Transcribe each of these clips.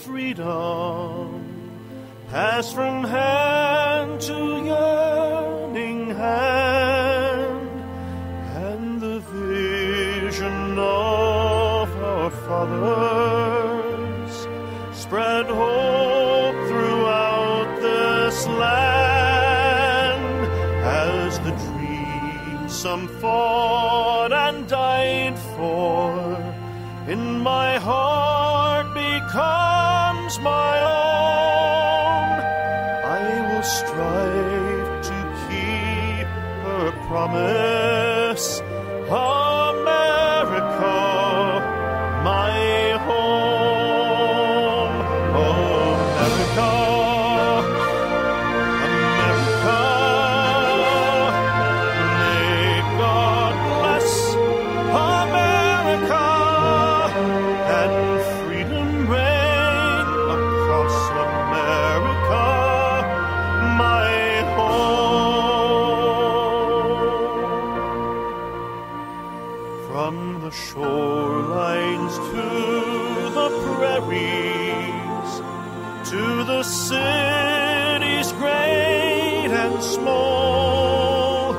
freedom pass from hand to yearning hand, and the vision of our fathers spread hope throughout this land, as the dream some fought and died for in my heart becomes my own. I will strive to keep her promise, America, my home. America, America, may God bless America, and freedom reign across America, my home. From the shorelines to the prairies, to the cities great and small,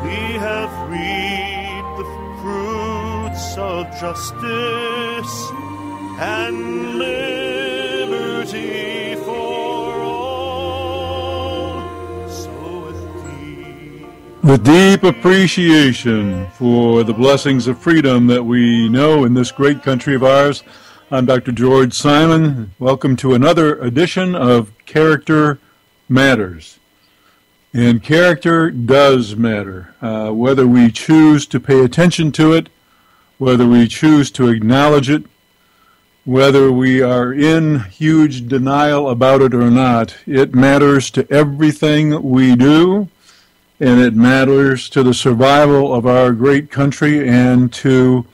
we have reaped the fruits of justice and liberty for all. So with deep appreciation for the blessings of freedom that we know in this great country of ours, I'm Dr. George Simon. Welcome to another edition of Character Matters. And character does matter, whether we choose to pay attention to it, whether we choose to acknowledge it, whether we are in huge denial about it or not. It matters to everything we do, and it matters to the survival of our great country and to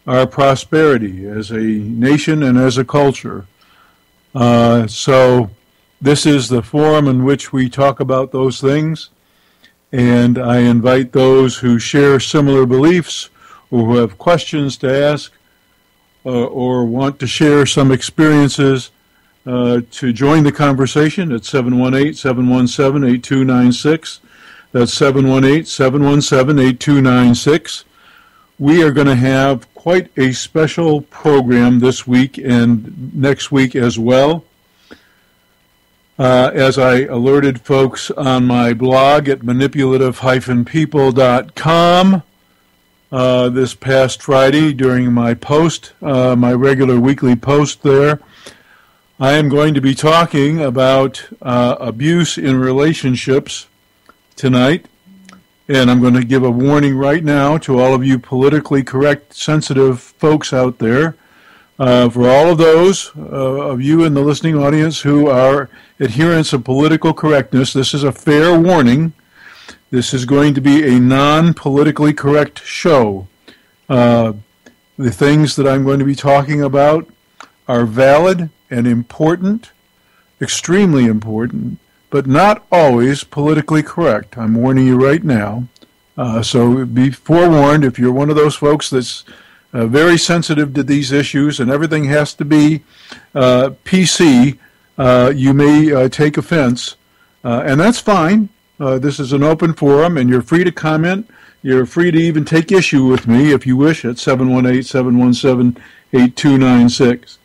our prosperity as a nation and as a culture. So this is the forum in which we talk about those things, and I invite those who share similar beliefs or who have questions to ask or want to share some experiences to join the conversation at 718-717-8296. That's 718-717-8296. We are going to have quite a special program this week and next week as well. As I alerted folks on my blog at manipulative-people.com this past Friday during my post, my regular weekly post there, I am going to be talking about abuse in relationships tonight. And I'm going to give a warning right now to all of you politically correct, sensitive folks out there. For all of those of you in the listening audience who are adherents of political correctness, this is a fair warning. This is going to be a non-politically correct show. The things that I'm going to be talking about are valid and important, extremely important, but not always politically correct. I'm warning you right now. So be forewarned if you're one of those folks that's very sensitive to these issues and everything has to be PC, you may take offense. And that's fine. This is an open forum, and you're free to comment. You're free to even take issue with me if you wish at 718-717-8296.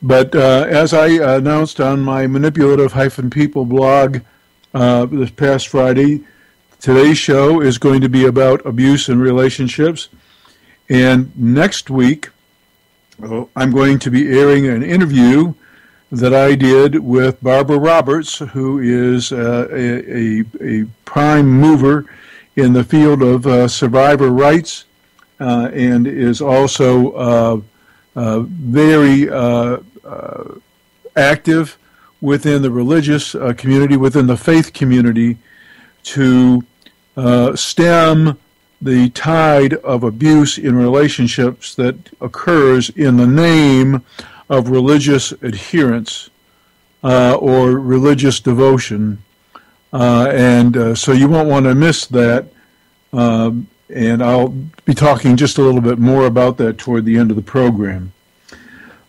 But as I announced on my manipulative-people blog this past Friday, today's show is going to be about abuse in relationships. And next week, I'm going to be airing an interview that I did with Barbara Roberts, who is a prime mover in the field of survivor rights and is also very active within the religious community, within the faith community, to stem the tide of abuse in relationships that occurs in the name of religious adherence or religious devotion. So you won't want to miss that. And I'll be talking just a little bit more about that toward the end of the program.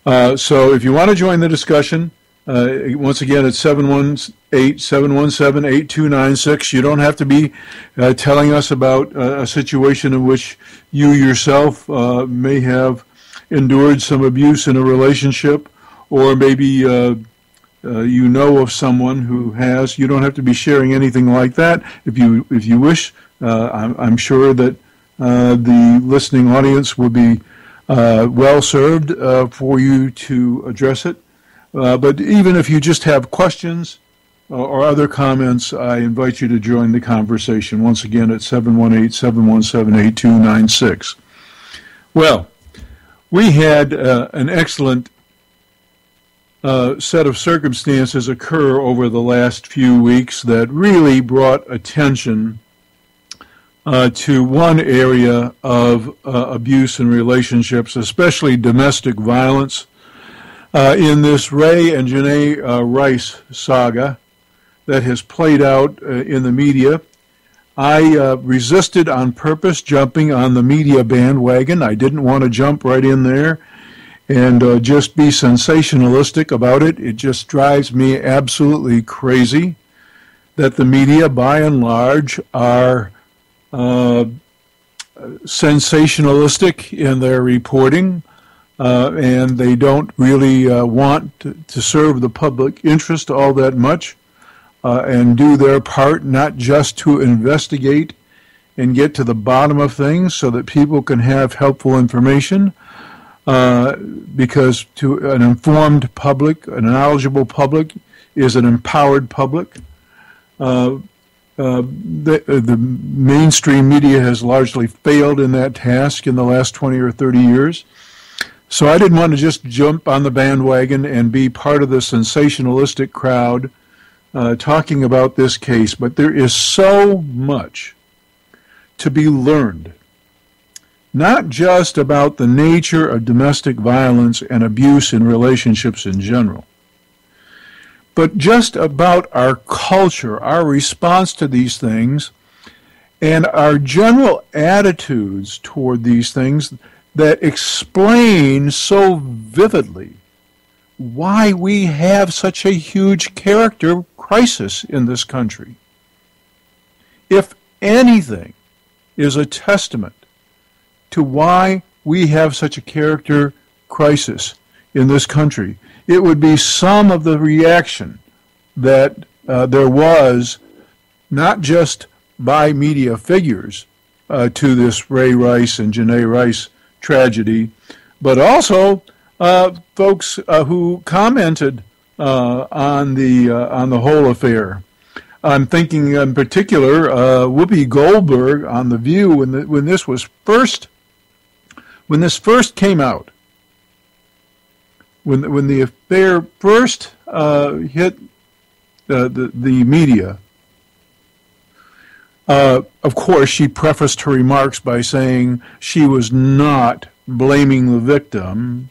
So if you want to join the discussion, once again, it's 718-717-8296. You don't have to be telling us about a situation in which you yourself may have endured some abuse in a relationship, or maybe you know of someone who has. You don't have to be sharing anything like that. If you wish, I'm sure that the listening audience will be well served for you to address it. But even if you just have questions or other comments, I invite you to join the conversation. Once again, at 718-717-8296. Well, we had an excellent set of circumstances occur over the last few weeks that really brought attention to one area of abuse in relationships, especially domestic violence. In this Ray and Janae Rice saga that has played out in the media, I resisted on purpose jumping on the media bandwagon. I didn't want to jump right in there and just be sensationalistic about it. It just drives me absolutely crazy that the media, by and large, are sensationalistic in their reporting. And they don't really want to serve the public interest all that much and do their part, not just to investigate and get to the bottom of things so that people can have helpful information, because to an informed public, a knowledgeable public, is an empowered public. The mainstream media has largely failed in that task in the last 20 or 30 years. So I didn't want to just jump on the bandwagon and be part of the sensationalistic crowd talking about this case, but there is so much to be learned, not just about the nature of domestic violence and abuse in relationships in general, but just about our culture, our response to these things, and our general attitudes toward these things that explain so vividly why we have such a huge character crisis in this country. If anything is a testament to why we have such a character crisis in this country, it would be some of the reaction that there was, not just by media figures, to this Ray Rice and Janae Rice tragedy, but also folks who commented on the whole affair. I'm thinking in particular Whoopi Goldberg on The View when this first came out, when the affair first hit the media. Of course, she prefaced her remarks by saying she was not blaming the victim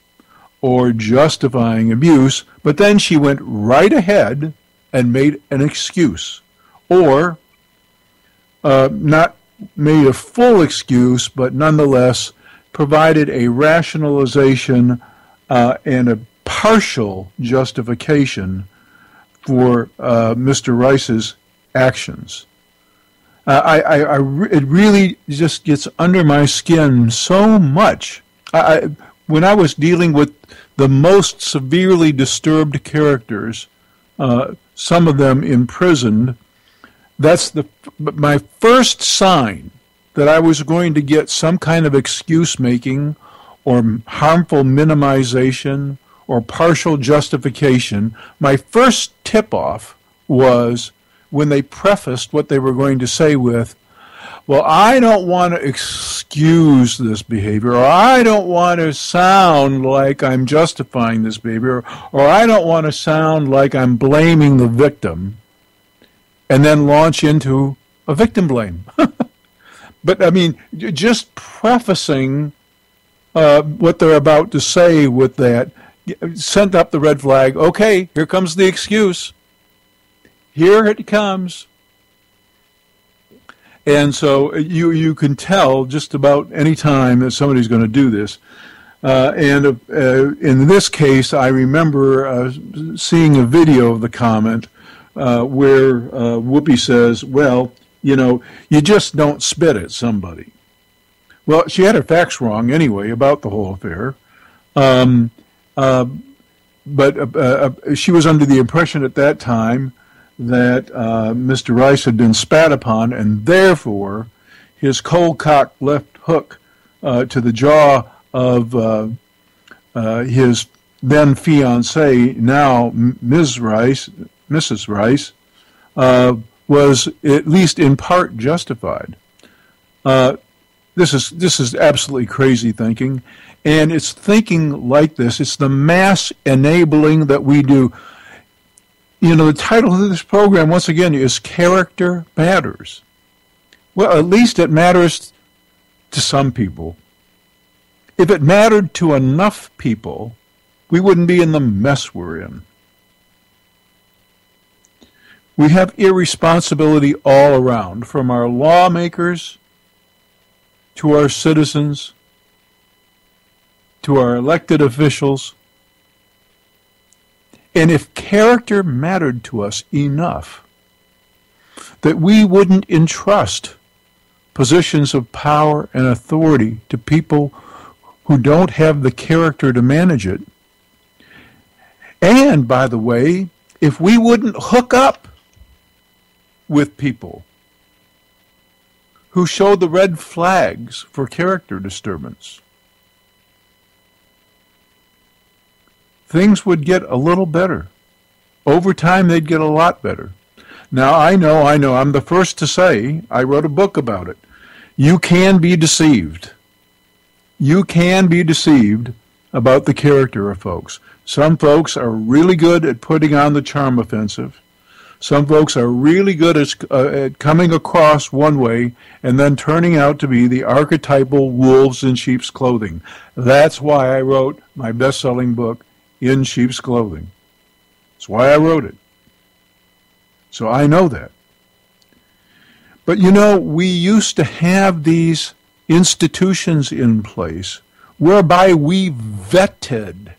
or justifying abuse, but then she went right ahead and made an excuse, or not made a full excuse, but nonetheless provided a rationalization and a partial justification for Mr. Rice's actions. It really just gets under my skin so much. When I was dealing with the most severely disturbed characters, some of them imprisoned, that's my first sign that I was going to get some kind of excuse making or harmful minimization or partial justification. My first tip-off was when they prefaced what they were going to say with, well, I don't want to excuse this behavior, or I don't want to sound like I'm justifying this behavior, or I don't want to sound like I'm blaming the victim, and then launch into a victim blame. But, I mean, just prefacing what they're about to say with that sent up the red flag. Okay, here comes the excuse. Here it comes. And so you can tell just about any time that somebody's going to do this. And in this case, I remember seeing a video of the comment where Whoopi says, well, you know, you just don't spit at somebody. Well, she had her facts wrong anyway about the whole affair. But she was under the impression at that time that Mr. Rice had been spat upon, and therefore his cold-cocked left hook to the jaw of his then fiancée, now Mrs. Rice, was at least in part justified. This is absolutely crazy thinking, and it's thinking like this. It's the mass enabling that we do. You know, the title of this program, once again, is Character Matters. Well, at least it matters to some people. If it mattered to enough people, we wouldn't be in the mess we're in. We have irresponsibility all around, from our lawmakers to our citizens, to our elected officials. And if character mattered to us enough that we wouldn't entrust positions of power and authority to people who don't have the character to manage it, and, by the way, if we wouldn't hook up with people who show the red flags for character disturbance, things would get a little better. Over time, they'd get a lot better. Now, I know, I'm the first to say, I wrote a book about it. You can be deceived. You can be deceived about the character of folks. Some folks are really good at putting on the charm offensive. Some folks are really good at coming across one way and then turning out to be the archetypal wolves in sheep's clothing. That's why I wrote my best-selling book, In Sheep's Clothing. That's why I wrote it. So I know that. But you know, we used to have these institutions in place whereby we vetted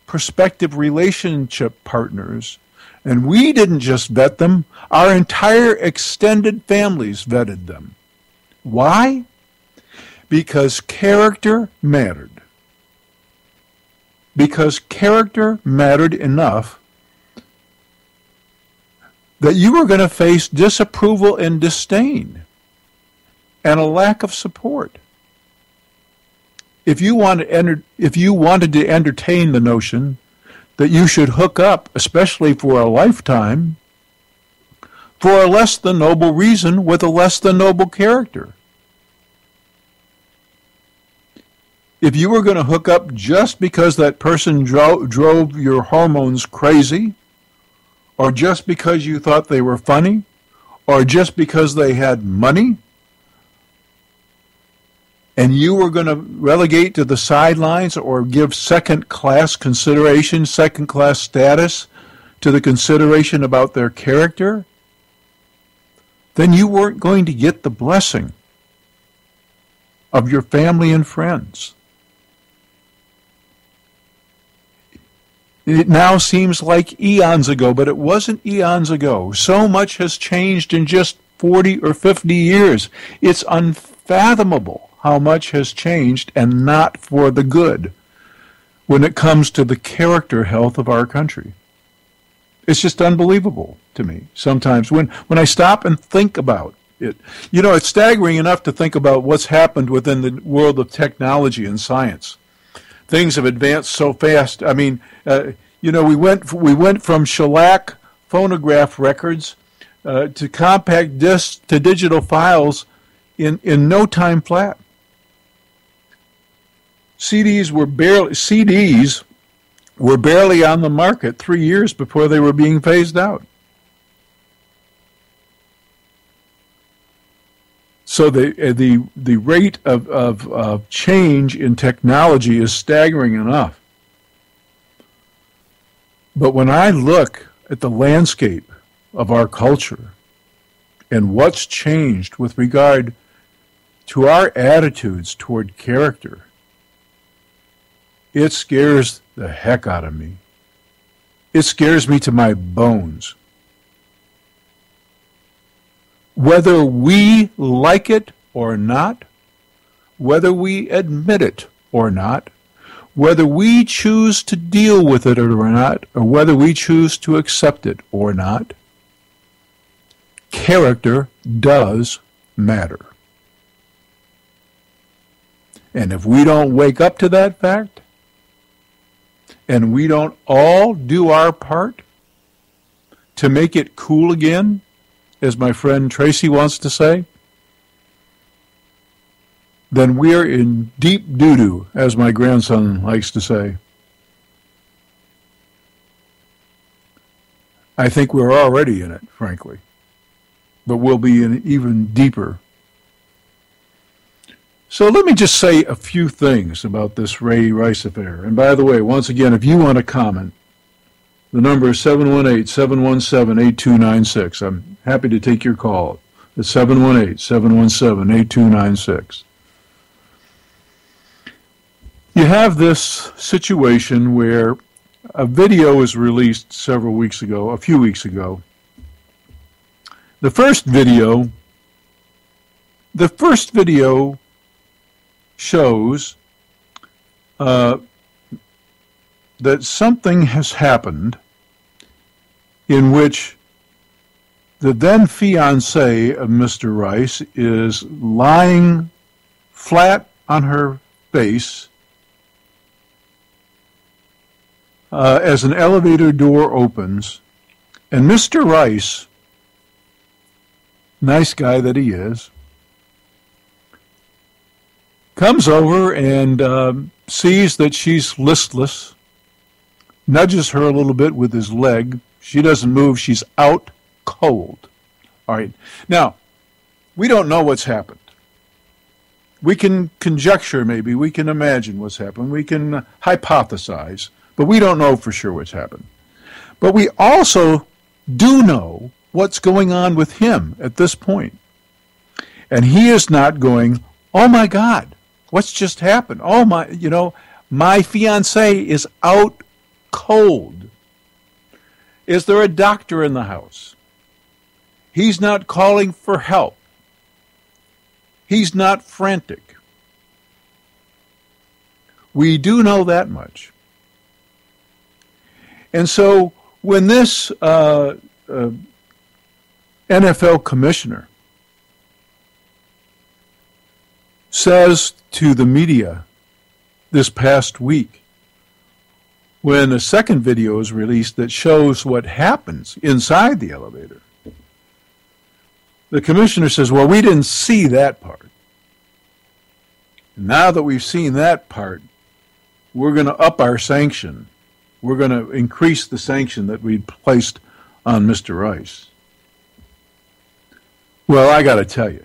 prospective relationship partners. And we didn't just vet them, our entire extended families vetted them. Why? Because character mattered. Because character mattered enough that you were going to face disapproval and disdain and a lack of support. If you wanted to entertain the notion that you should hook up, especially for a lifetime, for a less than noble reason with a less than noble character. If you were going to hook up just because that person drove your hormones crazy, or just because you thought they were funny, or just because they had money, and you were going to relegate to the sidelines or give second-class consideration, second-class status to the consideration about their character, then you weren't going to get the blessing of your family and friends. It now seems like eons ago, but it wasn't eons ago. So much has changed in just 40 or 50 years. It's unfathomable how much has changed, and not for the good, when it comes to the character health of our country. It's just unbelievable to me sometimes when I stop and think about it. You know, it's staggering enough to think about what's happened within the world of technology and science. Things have advanced so fast. I mean, you know, we went from shellac phonograph records to compact discs to digital files in no time flat. CDs were barely on the market 3 years before they were being phased out. So the rate of change in technology is staggering enough. But when I look at the landscape of our culture and what's changed with regard to our attitudes toward character, It scares the heck out of me. It scares me to my bones. Whether we like it or not, whether we admit it or not, whether we choose to deal with it or not, or whether we choose to accept it or not, character does matter. And if we don't wake up to that fact, and we don't all do our part to make it cool again, as my friend Tracy wants to say, then we're in deep doo-doo, as my grandson likes to say. I think we're already in it, frankly, but we'll be in even deeper. So let me just say a few things about this Ray Rice affair. And by the way, once again, if you want to comment, the number is 718-717-8296. I'm happy to take your call. It's 718-717-8296. You have this situation where a video was released a few weeks ago. The first video shows that something has happened in which the then fiancée of Mr. Rice is lying flat on her face as an elevator door opens, and Mr. Rice, nice guy that he is, comes over and sees that she's listless, nudges her a little bit with his leg. She doesn't move. She's out cold. All right. Now, we don't know what's happened. We can conjecture maybe. We can imagine what's happened. We can hypothesize, but we don't know for sure what's happened. But we also do know what's going on with him at this point. And he is not going, oh my God, what's just happened? Oh my, my fiancé is out cold. Is there a doctor in the house? He's not calling for help. He's not frantic. We do know that much. And so when this NFL commissioner says to the media this past week, when a second video is released that shows what happens inside the elevator, the commissioner says, well, we didn't see that part. Now that we've seen that part, we're going to up our sanction. We're going to increase the sanction that we'd placed on Mr. Rice. Well, I got to tell you,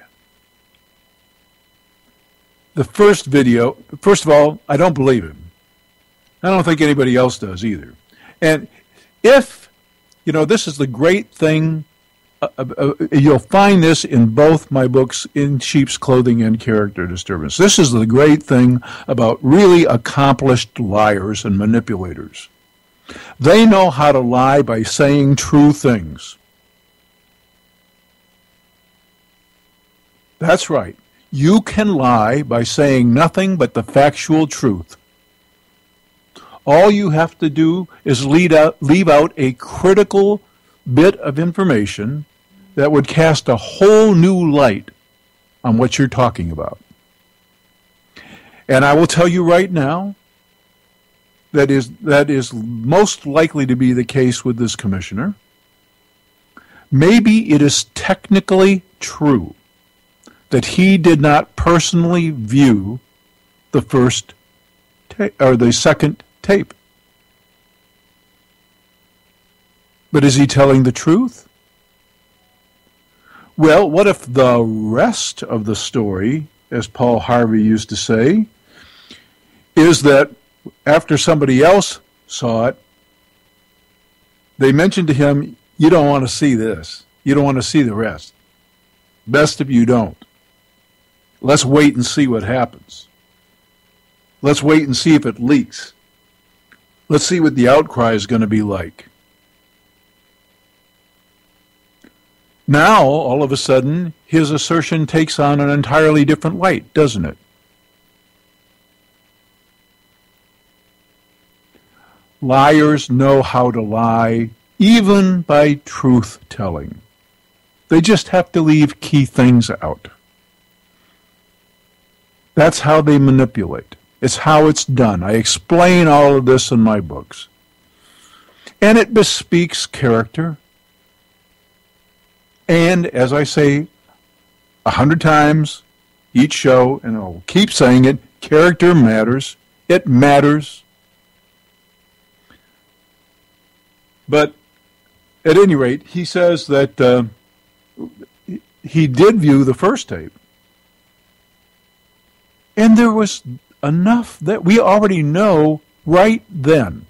the first video, first of all, I don't believe him. I don't think anybody else does either. And if, this is the great thing, you'll find this in both my books, In Sheep's Clothing and Character Disturbance. This is the great thing about really accomplished liars and manipulators. They know how to lie by saying true things. That's right. You can lie by saying nothing but the factual truth. All you have to do is leave out a critical bit of information that would cast a whole new light on what you're talking about. And I will tell you right now, that is most likely to be the case with this commissioner. Maybe it is technically true that he did not personally view the first or the second tape. But is he telling the truth? Well, what if the rest of the story, as Paul Harvey used to say, is that after somebody else saw it, they mentioned to him, you don't want to see this. You don't want to see the rest. Best if you don't. Let's wait and see what happens. Let's wait and see if it leaks. Let's see what the outcry is going to be like. Now, all of a sudden, his assertion takes on an entirely different light, doesn't it? Liars know how to lie, even by truth-telling. They just have to leave key things out. That's how they manipulate. It's how it's done. I explain all of this in my books. And it bespeaks character. And, as I say 100 times each show, and I'll keep saying it, character matters. It matters. But, at any rate, he says that he did view the first tape. And there was enough that we already know right then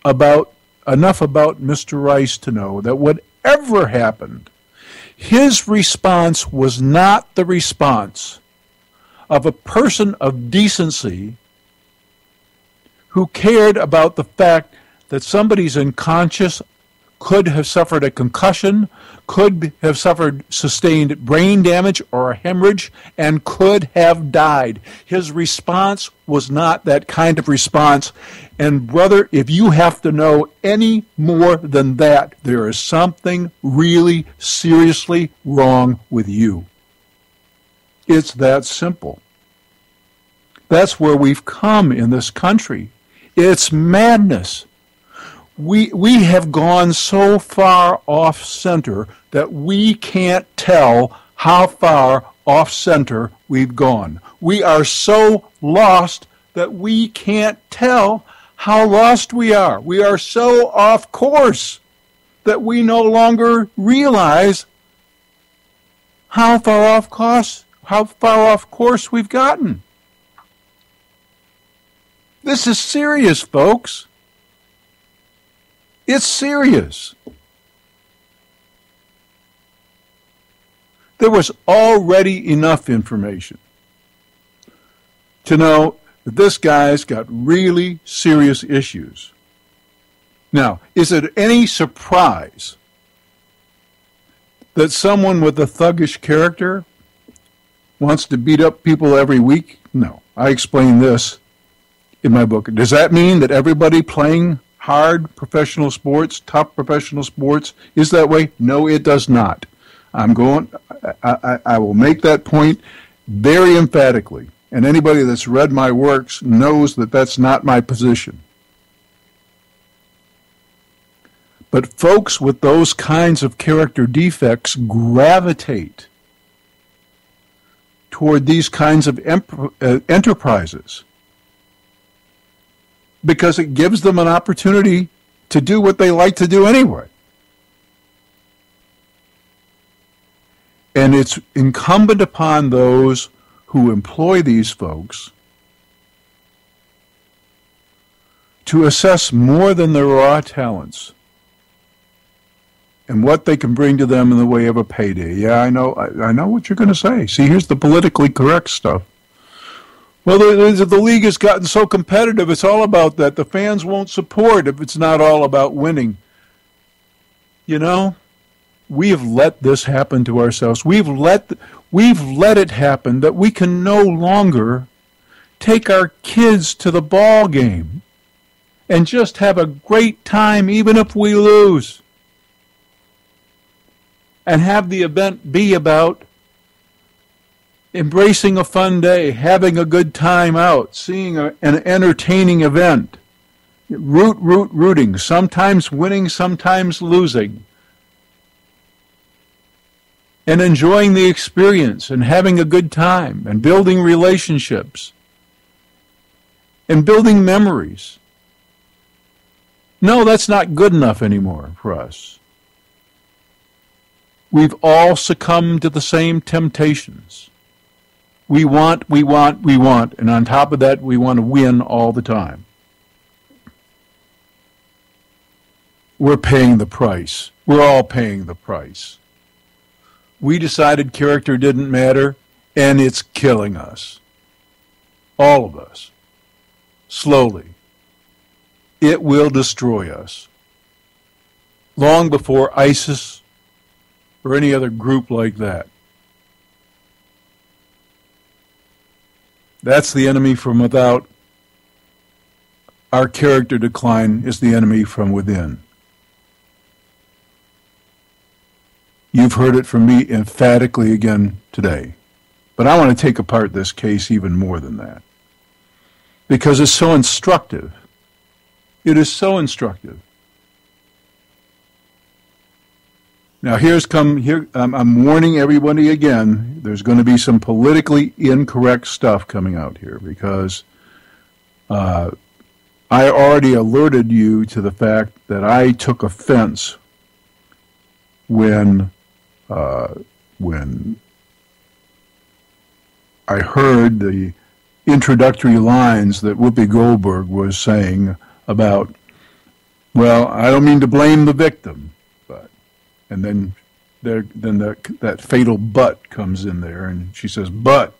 enough about Mr. Rice to know that whatever happened, his response was not the response of a person of decency who cared about the fact that somebody's unconscious, could have suffered a concussion, could have suffered sustained brain damage or a hemorrhage, and could have died. His response was not that kind of response. And brother, if you have to know any more than that, there is something really seriously wrong with you. It's that simple. That's where we've come in this country. It's madness. We have gone so far off center that we can't tell how far off center we've gone. We are so lost that we can't tell how lost we are. We are so off course that we no longer realize how far off course we've gotten. This is serious, folks. It's serious. There was already enough information to know that this guy's got really serious issues. Now, is it any surprise that someone with a thuggish character wants to beat up people every week? No. I explain this in my book. Does that mean that everybody playing hard professional sports, tough professional sports, is that way? No, it does not. I will make that point very emphatically. And anybody that's read my works knows that that's not my position. But folks with those kinds of character defects gravitate toward these kinds of enterprises, because it gives them an opportunity to do what they like to do anyway. And it's incumbent upon those who employ these folks to assess more than their raw talents and what they can bring to them in the way of a payday. Yeah, I know what you're going to say. See, here's the politically correct stuff. Well, the league has gotten so competitive, it's all about that. The fans won't support if it's not all about winning. You know, we have let this happen to ourselves. We've let it happen that we can no longer take our kids to the ball game and just have a great time even if we lose. And have the event be about embracing a fun day, having a good time out, seeing an entertaining event, rooting, sometimes winning, sometimes losing, and enjoying the experience and having a good time and building relationships and building memories. No, that's not good enough anymore for us. We've all succumbed to the same temptations. We want, and on top of that, we want to win all the time. We're paying the price. We're all paying the price. We decided character didn't matter, and it's killing us. All of us. Slowly. it will destroy us. Long before ISIS or any other group like that. That's the enemy from without. Our character decline is the enemy from within. You've heard it from me emphatically again today. But I want to take apart this case even more than that. Because it's so instructive. It is so instructive. Now I'm warning everybody again, there's going to be some politically incorrect stuff coming out here because I already alerted you to the fact that I took offense when I heard the introductory lines that Whoopi Goldberg was saying about, well, I don't mean to blame the victim, but, and then that fatal but comes in there, and she says, but,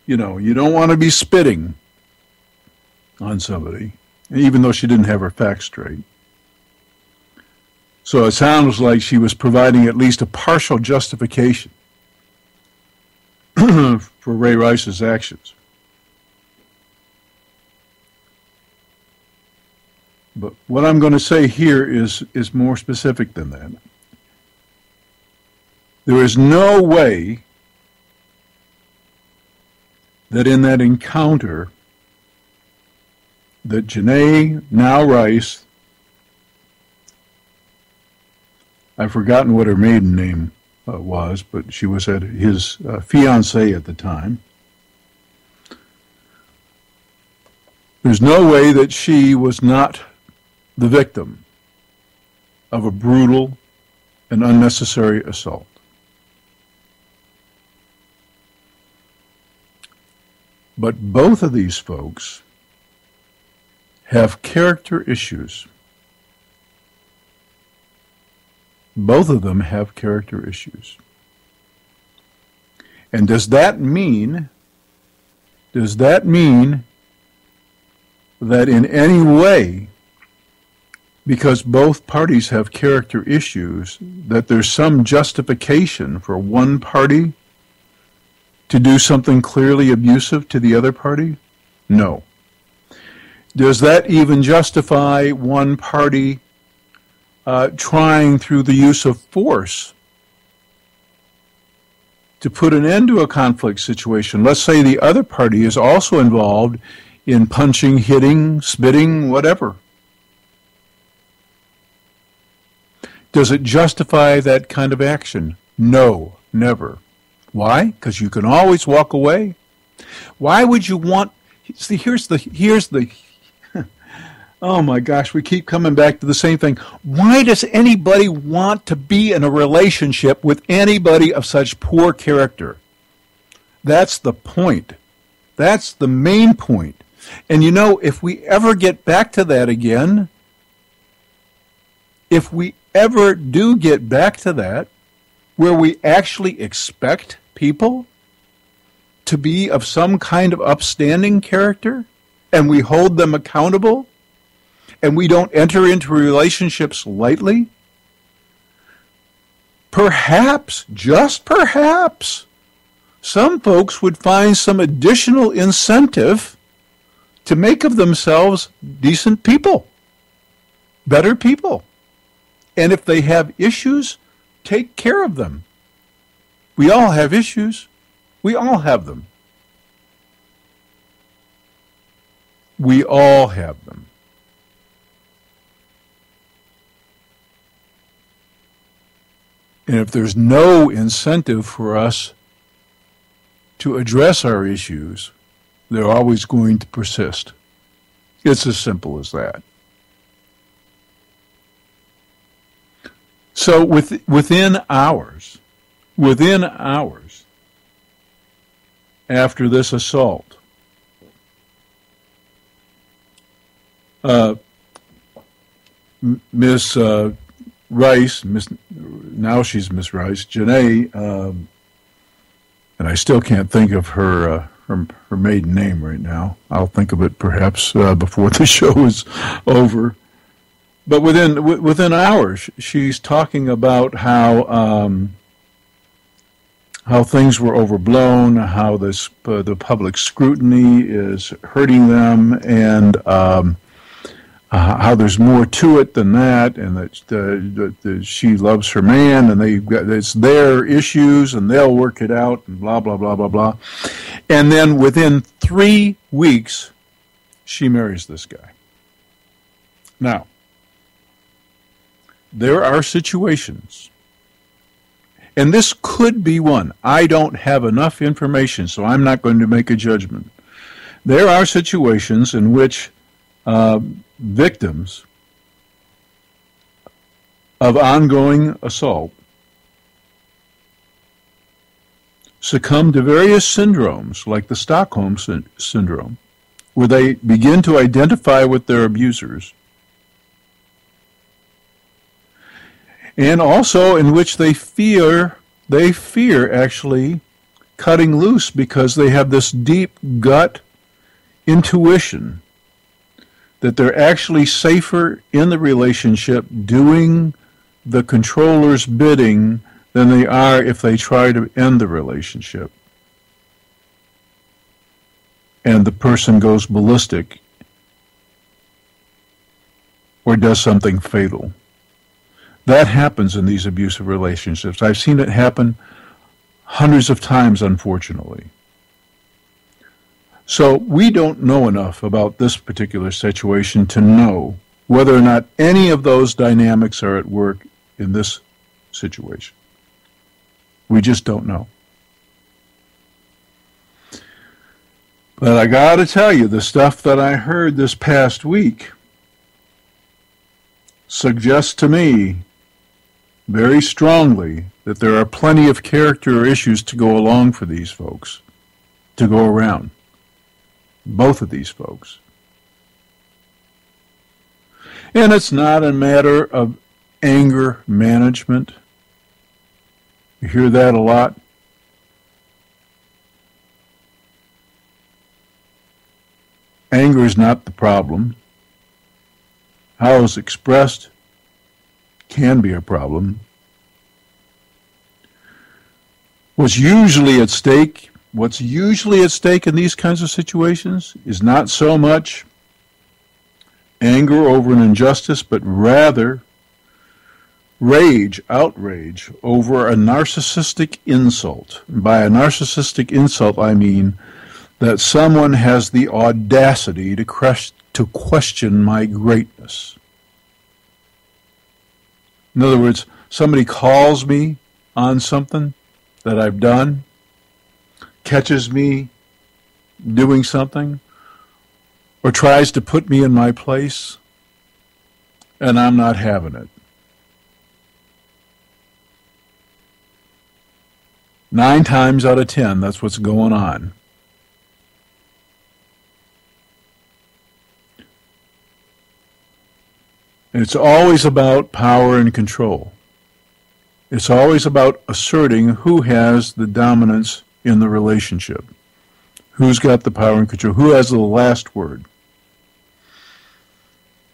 you don't want to be spitting on somebody, even though she didn't have her facts straight. So it sounds like she was providing at least a partial justification for Ray Rice's actions. But what I'm going to say here is more specific than that. There is no way that in that encounter that Janae, now Rice, I've forgotten what her maiden name was, but she was his fiancée at the time. There's no way that she was not the victim of a brutal and unnecessary assault. But both of these folks have character issues. Both of them have character issues. And does that mean that in any way, because both parties have character issues, that there's some justification for one party to do something clearly abusive to the other party? No. Does that even justify one party trying through the use of force to put an end to a conflict situation? Let's say the other party is also involved in punching, hitting, spitting, whatever. Does it justify that kind of action? No, never. Why? Because you can always walk away. Why would you want... See, here's the oh my gosh, we keep coming back to the same thing. Why does anybody want to be in a relationship with anybody of such poor character? That's the point. That's the main point. And if we ever get back to that again, if we ever do get back to that, where we actually expect people to be of some kind of upstanding character, and we hold them accountable, and we don't enter into relationships lightly, perhaps, just perhaps, some folks would find some additional incentive to make of themselves decent people, better people. And if they have issues, take care of them. We all have issues. We all have them. We all have them. And if there's no incentive for us to address our issues, they're always going to persist. It's as simple as that. So within hours after this assault, Miss Rice, now she's Miss Rice, Janae, and I still can't think of her her maiden name right now. I'll think of it perhaps before the show is over. But within hours, she's talking about how things were overblown, how the public scrutiny is hurting them, and how there's more to it than that, and that she loves her man, and it's their issues, and they'll work it out, and blah blah blah blah blah. And then within 3 weeks, she marries this guy. Now, there are situations, and this could be one. I don't have enough information, so I'm not going to make a judgment. There are situations in which victims of ongoing assault succumb to various syndromes, like the Stockholm syndrome, where they begin to identify with their abusers, and also in which they fear actually cutting loose, because they have this deep gut intuition that they're actually safer in the relationship doing the controller's bidding than they are if they try to end the relationship and the person goes ballistic or does something fatal. That happens in these abusive relationships. I've seen it happen hundreds of times, unfortunately. So we don't know enough about this particular situation to know whether or not any of those dynamics are at work in this situation. We just don't know. But I got to tell you, the stuff that I heard this past week suggests to me very strongly that there are plenty of character issues to go along for these folks, to go around. Both of these folks. And it's not a matter of anger management. You hear that a lot. Anger is not the problem. How it's expressed can be a problem. What's usually at stake in these kinds of situations is not so much anger over an injustice, but rather outrage over a narcissistic insult. And by a narcissistic insult, I mean that someone has the audacity to question my greatness. In other words, somebody calls me on something that I've done, catches me doing something, or tries to put me in my place, and I'm not having it. 9 times out of 10, that's what's going on. It's always about power and control. It's always about asserting who has the dominance in the relationship. Who's got the power and control? Who has the last word?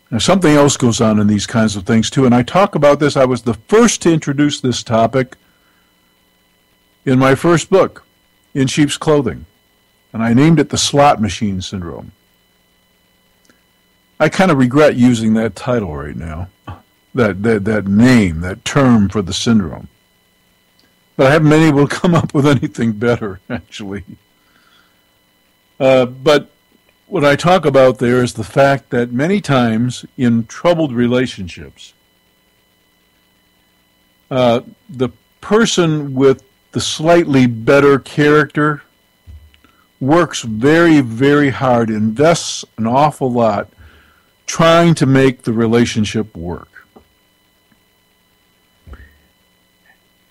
Now, something else goes on in these kinds of things, too, and I talk about this. I was the first to introduce this topic in my first book, In Sheep's Clothing, and I named it the slot machine syndrome. I kind of regret using that title right now, that name, that term for the syndrome. But I haven't been able to come up with anything better, actually. But what I talk about there is the fact that many times in troubled relationships, the person with the slightly better character works very, very hard, invests an awful lot trying to make the relationship work.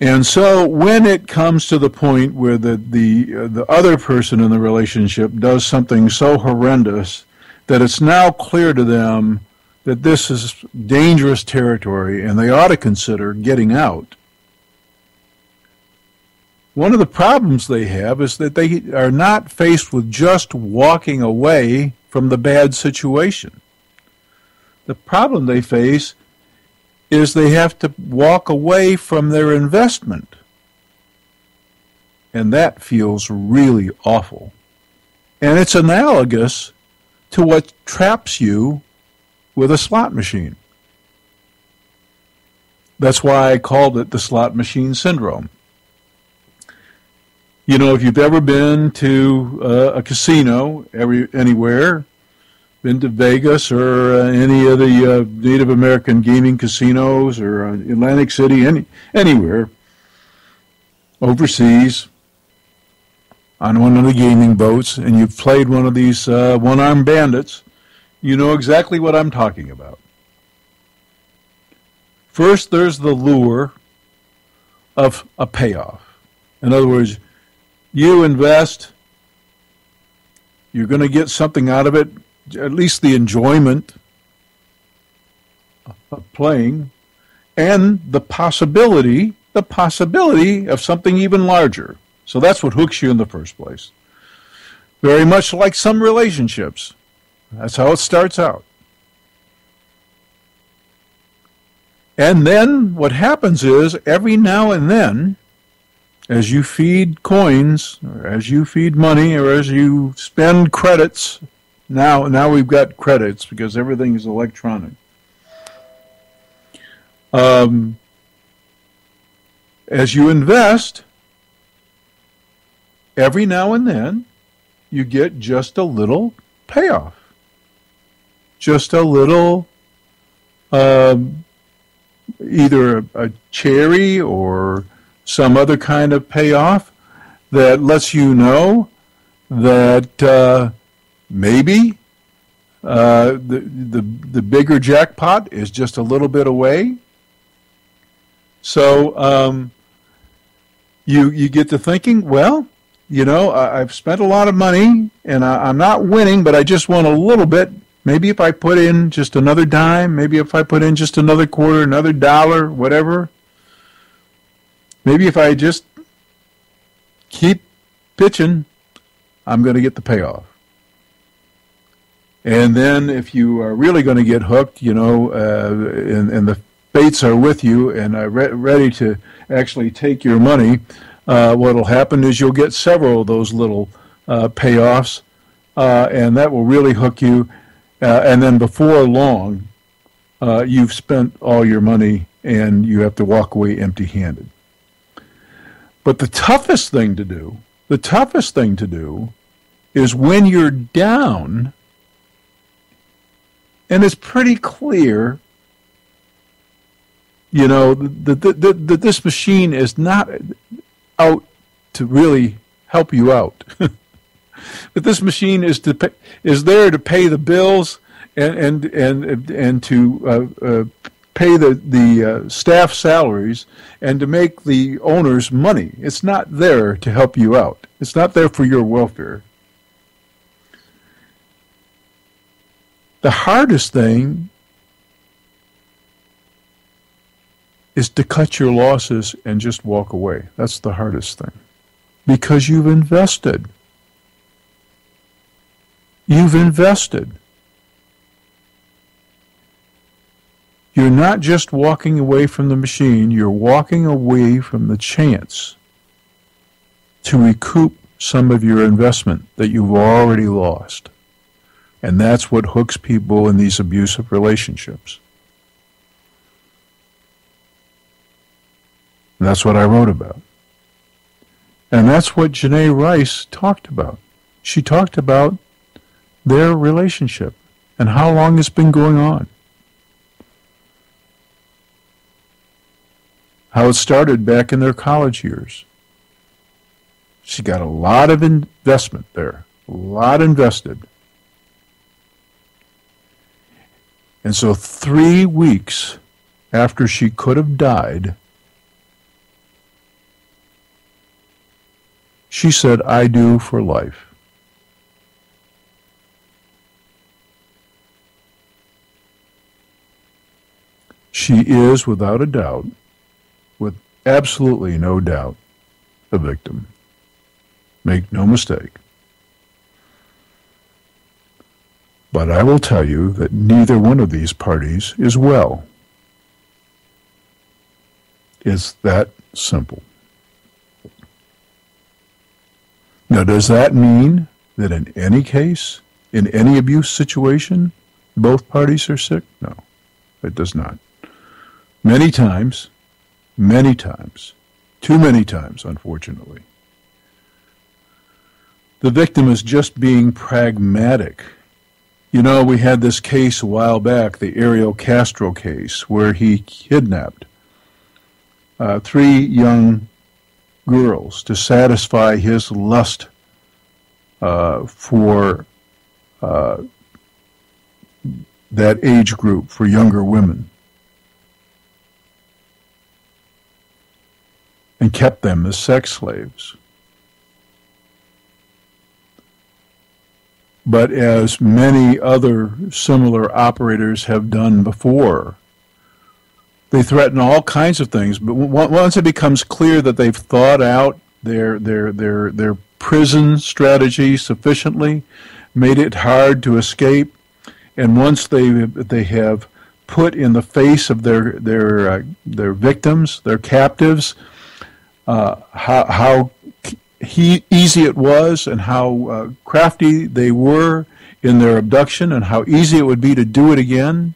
And so when it comes to the point where the other person in the relationship does something so horrendous that it's now clear to them that this is dangerous territory and they ought to consider getting out, One of the problems they have is that they are not faced with just walking away from the bad situation. The problem they face is they have to walk away from their investment. And that feels really awful. And it's analogous to what traps you with a slot machine. That's why I called it the slot machine syndrome. You know, if you've ever been to a casino anywhere, been to Vegas or any of the Native American gaming casinos or Atlantic City, anywhere overseas on one of the gaming boats, and you've played one of these one-armed bandits, you know exactly what I'm talking about. First, there's the lure of a payoff. In other words, you invest, you're going to get something out of it, at least the enjoyment of playing, and the possibility of something even larger. So that's what hooks you in the first place. Very much like some relationships. That's how it starts out. And then what happens is every now and then, as you feed coins, or as you feed money, or as you spend credits, now we've got credits because everything is electronic. As you invest, every now and then, you get just a little payoff. Just a little, either a cherry or some other kind of payoff that lets you know that maybe the bigger jackpot is just a little bit away. So you get to thinking, well, you know, I've spent a lot of money and I'm not winning, but I just want a little bit. Maybe if I put in just another dime, maybe if I put in just another quarter, another dollar, whatever. Maybe if I just keep pitching, I'm going to get the payoff. And then if you are really going to get hooked, you know, and the fates are with you and are ready to actually take your money, what will happen is you'll get several of those little payoffs, and that will really hook you. And then before long, you've spent all your money and you have to walk away empty-handed. But the toughest thing to do is when you're down, and it's pretty clear, you know, that this machine is not out to really help you out. But this machine is there to pay the bills and to pay the staff salaries and to make the owners money. It's not there to help you out. It's not there for your welfare. The hardest thing is to cut your losses and just walk away. That's the hardest thing. Because you've invested. You've invested. You're not just walking away from the machine, you're walking away from the chance to recoup some of your investment that you've already lost. And that's what hooks people in these abusive relationships. And that's what I wrote about. And that's what Janae Rice talked about. She talked about their relationship and how long it's been going on. How it started back in their college years. She got a lot of investment there, a lot invested. And so 3 weeks after she could have died, she said, "I do for life." She is, without a doubt, with absolutely no doubt, a victim. Make no mistake. But I will tell you that neither one of these parties is well. It's that simple. Now, does that mean that in any case, in any abuse situation, both parties are sick? No, it does not. Many times, too many times, unfortunately, the victim is just being pragmatic. You know, we had this case a while back, the Ariel Castro case, where he kidnapped 3 young girls to satisfy his lust for that age group, for younger women, and kept them as sex slaves. But as many other similar operators have done before, they threaten all kinds of things. But once it becomes clear that they've thought out their prison strategy sufficiently, made it hard to escape, and once they have put in the face of their victims, their captives, how easy it was and how crafty they were in their abduction and how easy it would be to do it again.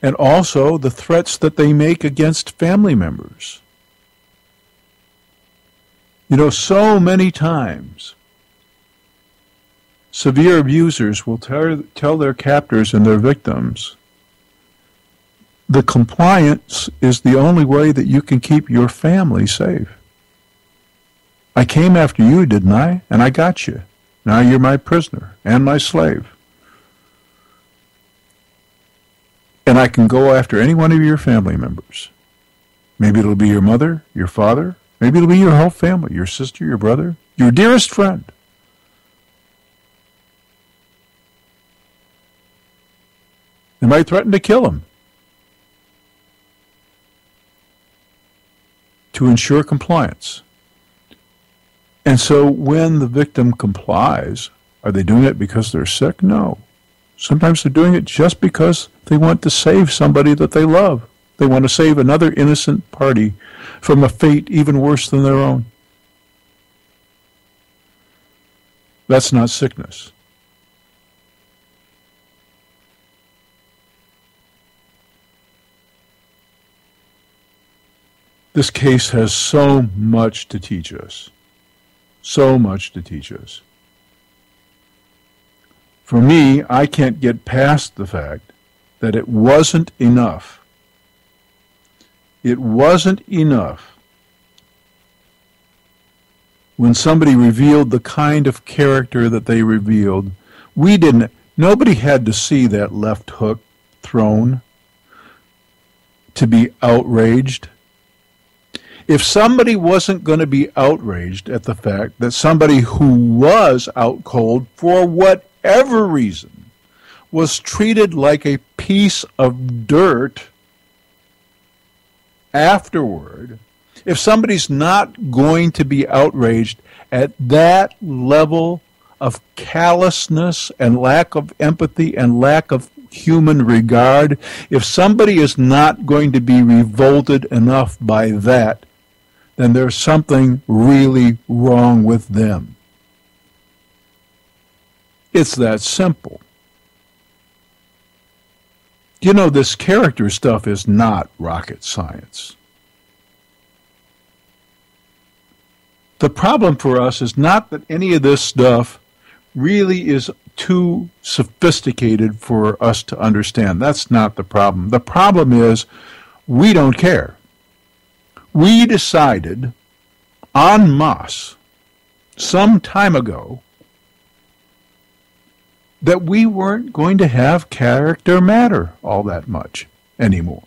And also the threats that they make against family members. You know, so many times severe abusers will tell their captors and their victims, the compliance is the only way that you can keep your family safe. I came after you, didn't I? And I got you. Now you're my prisoner and my slave. And I can go after any one of your family members. Maybe it'll be your mother, your father. Maybe it'll be your whole family, your sister, your brother, your dearest friend. They might threaten to kill him to ensure compliance. And so when the victim complies, are they doing it because they're sick? No. Sometimes they're doing it just because they want to save somebody that they love. They want to save another innocent party from a fate even worse than their own. That's not sickness. This case has so much to teach us. So much to teach us. For me, I can't get past the fact that it wasn't enough. It wasn't enough when somebody revealed the kind of character that they revealed. Nobody had to see that left hook thrown to be outraged. If somebody wasn't going to be outraged at the fact that somebody who was out cold for whatever reason was treated like a piece of dirt afterward, if somebody's not going to be outraged at that level of callousness and lack of empathy and lack of human regard, if somebody is not going to be revolted enough by that, then there's something really wrong with them. It's that simple. You know, this character stuff is not rocket science. The problem for us is not that any of this stuff really is too sophisticated for us to understand. That's not the problem. The problem is we don't care. We decided en masse some time ago that we weren't going to have character matter all that much anymore.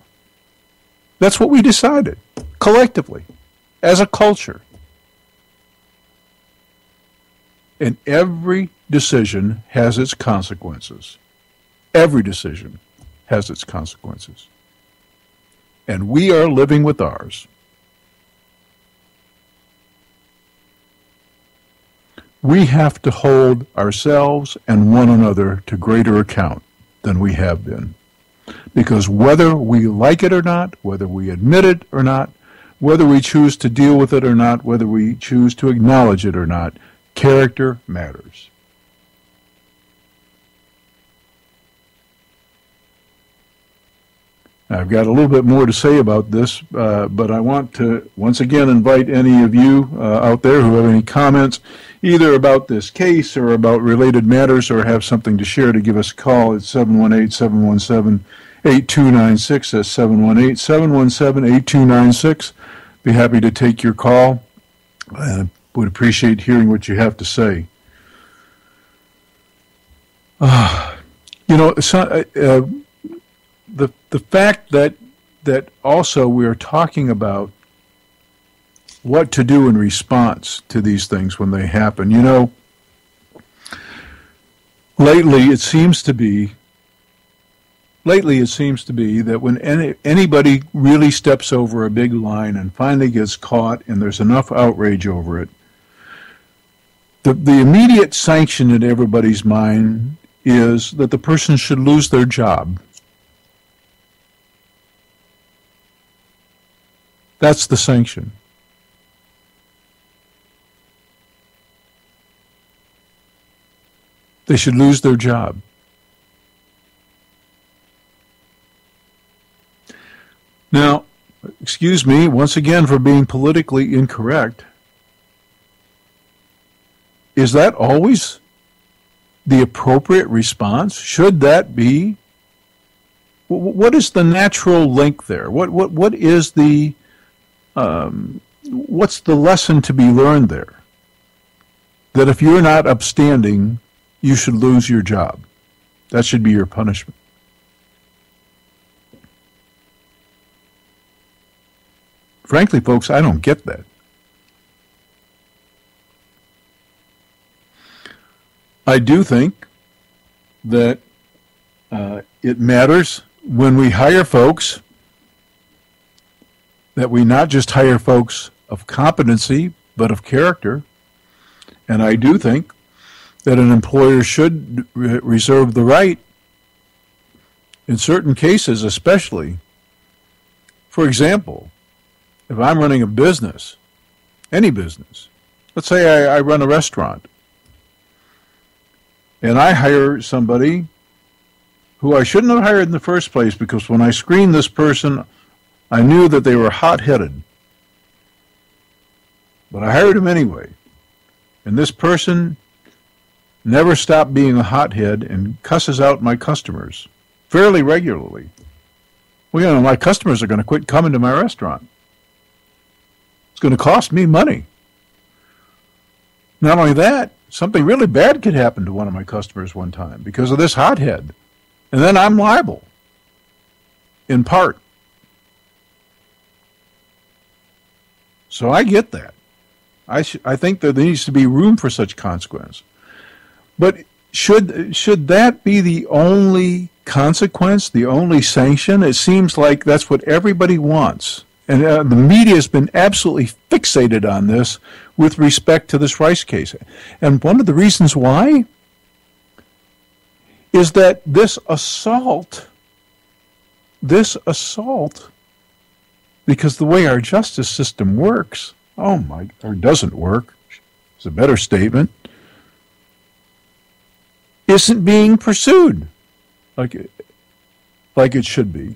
That's what we decided, collectively, as a culture. And every decision has its consequences. Every decision has its consequences. And we are living with ours. we have to hold ourselves and one another to greater account than we have been. Because whether we like it or not, whether we admit it or not, whether we choose to deal with it or not, whether we choose to acknowledge it or not, character matters. I've got a little bit more to say about this, but I want to once again invite any of you out there who have any comments, either about this case or about related matters, or have something to share, to give us a call at 718-717-8296. That's 718-717-8296. Be happy to take your call, and would appreciate hearing what you have to say. The fact that also we are talking about what to do in response to these things when they happen. Lately it seems to be that when anybody really steps over a big line and finally gets caught and there's enough outrage over it, the immediate sanction in everybody's mind is that the person should lose their job. That's the sanction. They should lose their job. Now, excuse me once again for being politically incorrect. Is that always the appropriate response? Should that be? What is the natural link there? What is the what's the lesson to be learned there? That if you're not upstanding, you should lose your job. That should be your punishment. Frankly, folks, I don't get that. I do think that it matters when we hire folks that we not just hire folks of competency, but of character. And I do think that an employer should reserve the right, in certain cases especially. For example, if I'm running a business, any business, let's say I run a restaurant, and I hire somebody who I shouldn't have hired in the first place, because when I screened this person, I knew that they were hot-headed. But I hired him anyway. And this person never stopped being a hothead and cusses out my customers fairly regularly. Well, my customers are going to quit coming to my restaurant. It's going to cost me money. Not only that, something really bad could happen to one of my customers one time because of this hothead. And then I'm liable, in part. So I get that. I think that there needs to be room for such consequence. But should that be the only consequence, the only sanction? It seems like that's what everybody wants. And the media has been absolutely fixated on this with respect to this Rice case. And one of the reasons why is that this assault, because the way our justice system works, or doesn't work, is a better statement, isn't being pursued like it should be.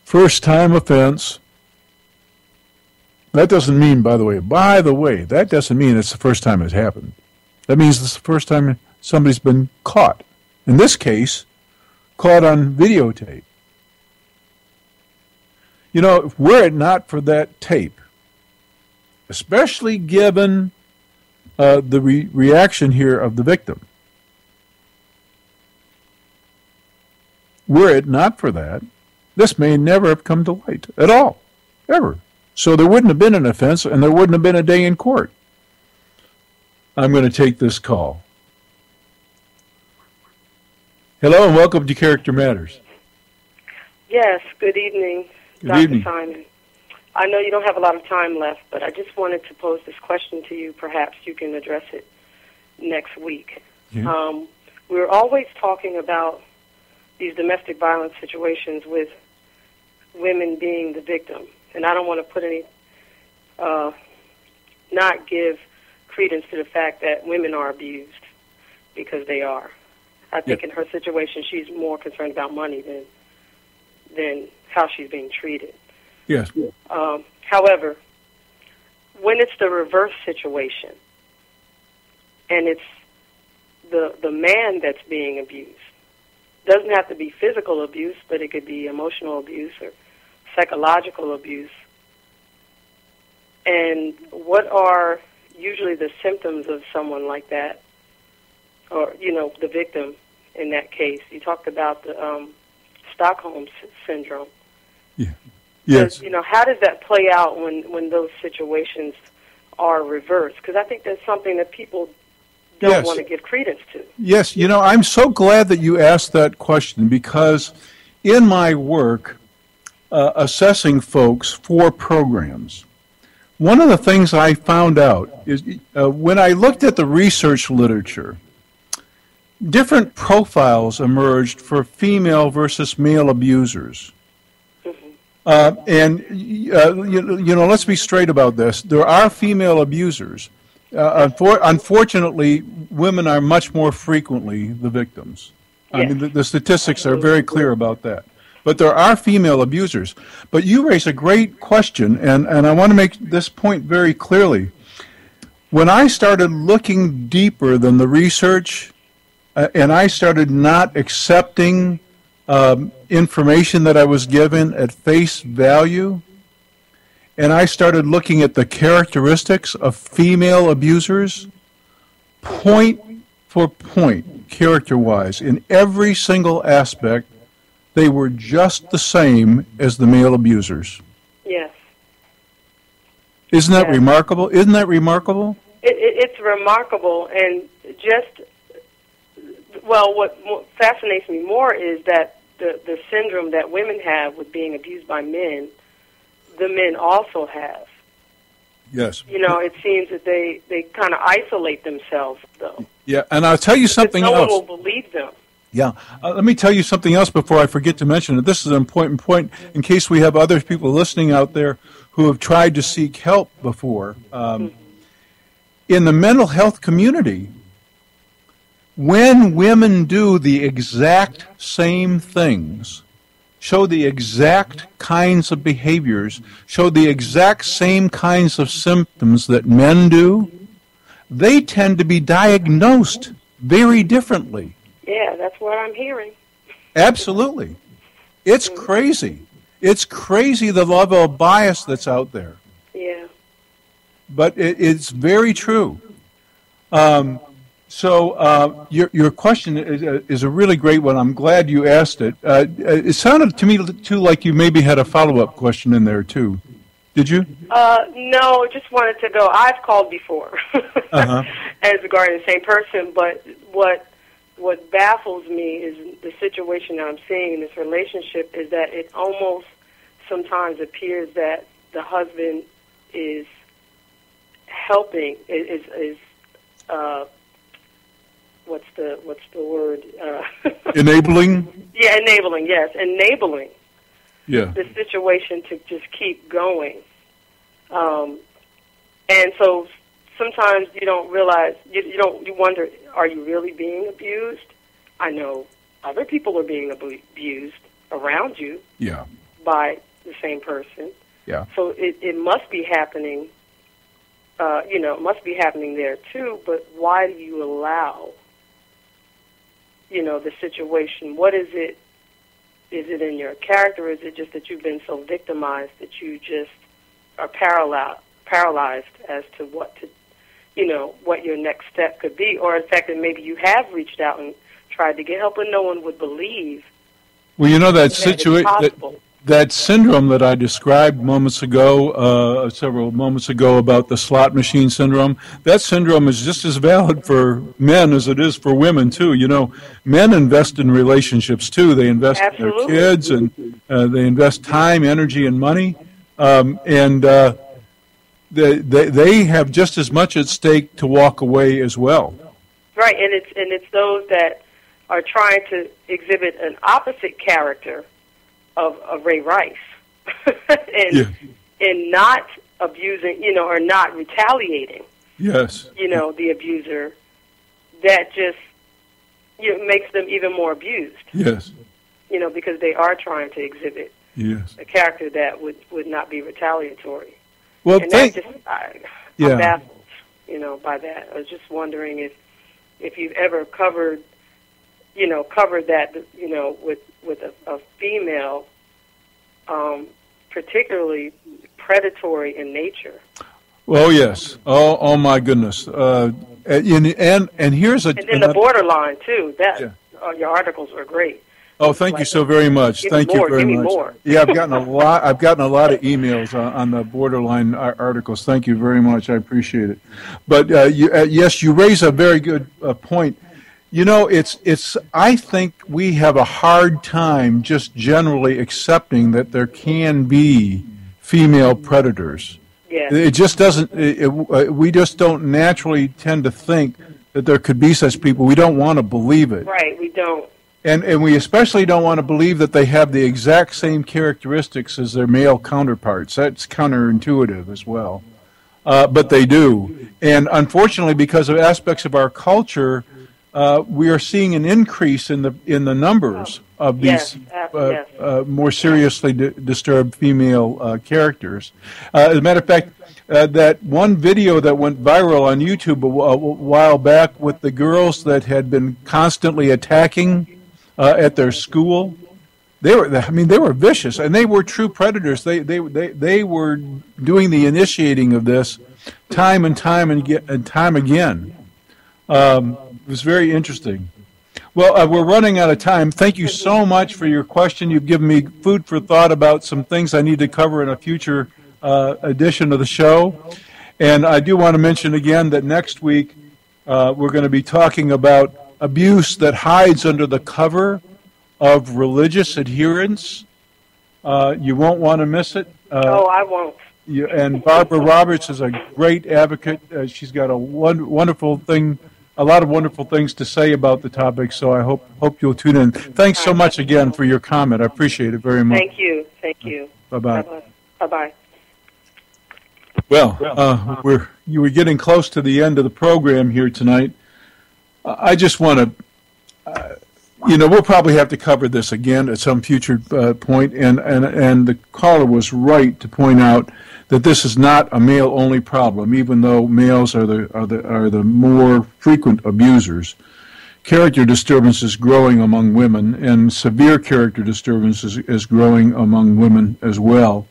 First-time offense. That doesn't mean, by the way, that doesn't mean it's the first time it's happened. That means it's the first time somebody's been caught. In this case, caught on videotape. Were it not for that tape, especially given the reaction here of the victim, were it not for that, this may never have come to light at all, ever. So there wouldn't have been an offense, and there wouldn't have been a day in court. I'm going to take this call. Hello, and welcome to Character Matters. Yes, good evening. Good Dr. evening. Simon. I know you don't have a lot of time left, but I just wanted to pose this question to you. Perhaps you can address it next week. Yeah. We're always talking about these domestic violence situations with women being the victim. And I don't want to put any, not give credence to the fact that women are abused, because they are. I think in her situation, she's more concerned about money than how she's being treated. Yes. However, when it's the reverse situation, and it's the man that's being abused, doesn't have to be physical abuse, but it could be emotional abuse or psychological abuse. And what are usually the symptoms of someone like that, or, the victim in that case? You talked about the Stockholm syndrome. Yeah. Yes. How does that play out when those situations are reversed? Because I think that's something that people don't want to give credence to. Yes, I'm so glad that you asked that question, because in my work assessing folks for programs, one of the things I found out is when I looked at the research literature, different profiles emerged for female versus male abusers. Let's be straight about this. There are female abusers. Unfortunately, women are much more frequently the victims. Yes. I mean, the statistics are very clear about that. But there are female abusers. But you raise a great question, and I want to make this point very clearly. When I started looking deeper than the research, and I started not accepting information that I was given at face value, and I started looking at the characteristics of female abusers, point for point, character-wise, in every single aspect, they were just the same as the male abusers. Yes. Isn't that remarkable? Isn't that remarkable? It's remarkable, and what fascinates me more is that the syndrome that women have with being abused by men, the men also have. Yes. It seems that they kind of isolate themselves, though. Yeah, and I'll tell you something else. No one will believe them. Yeah. Let me tell you something else before I forget to mention it. This is an important point in case we have other people listening out there who have tried to seek help before. In the mental health community, when women do the exact same things, show the exact kinds of behaviors, show the exact same kinds of symptoms that men do, they tend to be diagnosed very differently. Yeah, that's what I'm hearing. Absolutely. It's crazy. It's crazy the level of bias that's out there. Yeah. But it's very true. So your question is a really great one. I'm glad you asked it. It sounded to me, too, like you maybe had a follow-up question in there, too. Did you? No, just wanted to go. I've called before as regarding the same person, but what baffles me is the situation that I'm seeing in this relationship is that it almost sometimes appears that the husband is helping, what's the word? Enabling? Yeah, enabling, yes. Enabling Yeah. the situation to just keep going. And so sometimes you don't realize, you wonder, are you really being abused? I know other people are being abused around you by the same person. Yeah. So it must be happening, it must be happening there too, but why do you allow, the situation? What is it? Is it in your character, or is it just that you've been so victimized that you just are paralyzed as to what your next step could be, or in fact that maybe you have reached out and tried to get help and no one would believe. Well, that syndrome that I described several moments ago about the slot machine syndrome, that syndrome is just as valid for men as it is for women, too. Men invest in relationships, too. They invest in their kids, and They invest time, energy, and money, and they have just as much at stake to walk away as well. Right, and it's those that are trying to exhibit an opposite character of Ray Rice, and not abusing, or not retaliating. Yes. The abuser, that just makes them even more abused. Yes. Because they are trying to exhibit a character that would not be retaliatory. Well, and I'm baffled, by that. I was just wondering if you've ever covered that, with a female, particularly predatory in nature. Oh yes. Oh my goodness. And here's and then the borderline too. Your articles are great. Oh, thank you so very much. Thank you very much. More. Yeah, I've gotten a lot of emails on the borderline articles. Thank you very much. I appreciate it. But yes, you raise a very good point. It's. I think we have a hard time just generally accepting that there can be female predators. Yeah. It just doesn't. We just don't naturally tend to think that there could be such people. We don't want to believe it. Right. We don't. And we especially don't want to believe that they have the exact same characteristics as their male counterparts. That's counterintuitive as well. But they do. And unfortunately, because of aspects of our culture, we are seeing an increase in the numbers of these more seriously disturbed female characters. As a matter of fact, that one video that went viral on YouTube a while back with the girls that had been constantly attacking at their school, they were vicious, and they were true predators. They were doing the initiating of this time and time again. It was very interesting. Well, we're running out of time. Thank you so much for your question. You've given me food for thought about some things I need to cover in a future edition of the show. And I do want to mention again that next week we're going to be talking about abuse that hides under the cover of religious adherence. You won't want to miss it. No, I won't. And Barbara Roberts is a great advocate. She's got a lot of wonderful things to say about the topic, so I hope you'll tune in. Thanks so much again for your comment. I appreciate it very much. Thank you. Bye-bye. Bye-bye. Well, you were getting close to the end of the program here tonight. I just want to, we'll probably have to cover this again at some future point, and the caller was right to point out that this is not a male-only problem, even though males are the more frequent abusers. Character disturbance is growing among women, and severe character disturbance is growing among women as well.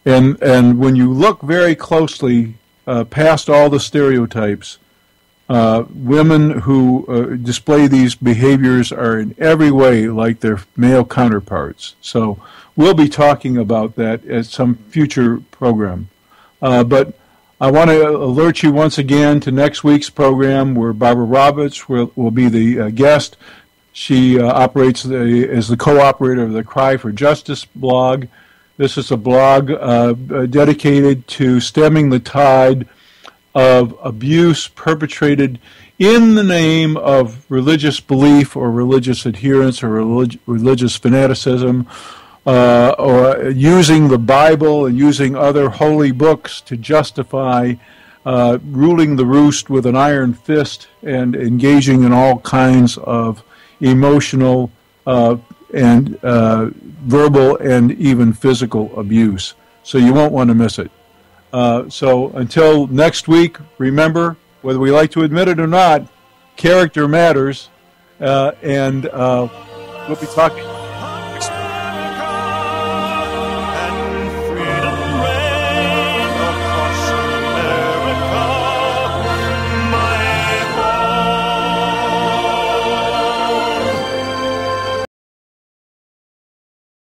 And when you look very closely past all the stereotypes, women who display these behaviors are in every way like their male counterparts. So we'll be talking about that at some future program. But I want to alert you once again to next week's program, where Barbara Roberts will be the guest. She operates as the co-operator of the Cry for Justice blog. This is a blog dedicated to stemming the tide of abuse perpetrated in the name of religious belief or religious adherence or religious fanaticism, or using the Bible and using other holy books to justify ruling the roost with an iron fist and engaging in all kinds of emotional and verbal and even physical abuse. So you won't want to miss it. So until next week, remember, whether we like to admit it or not, character matters, and we'll be talking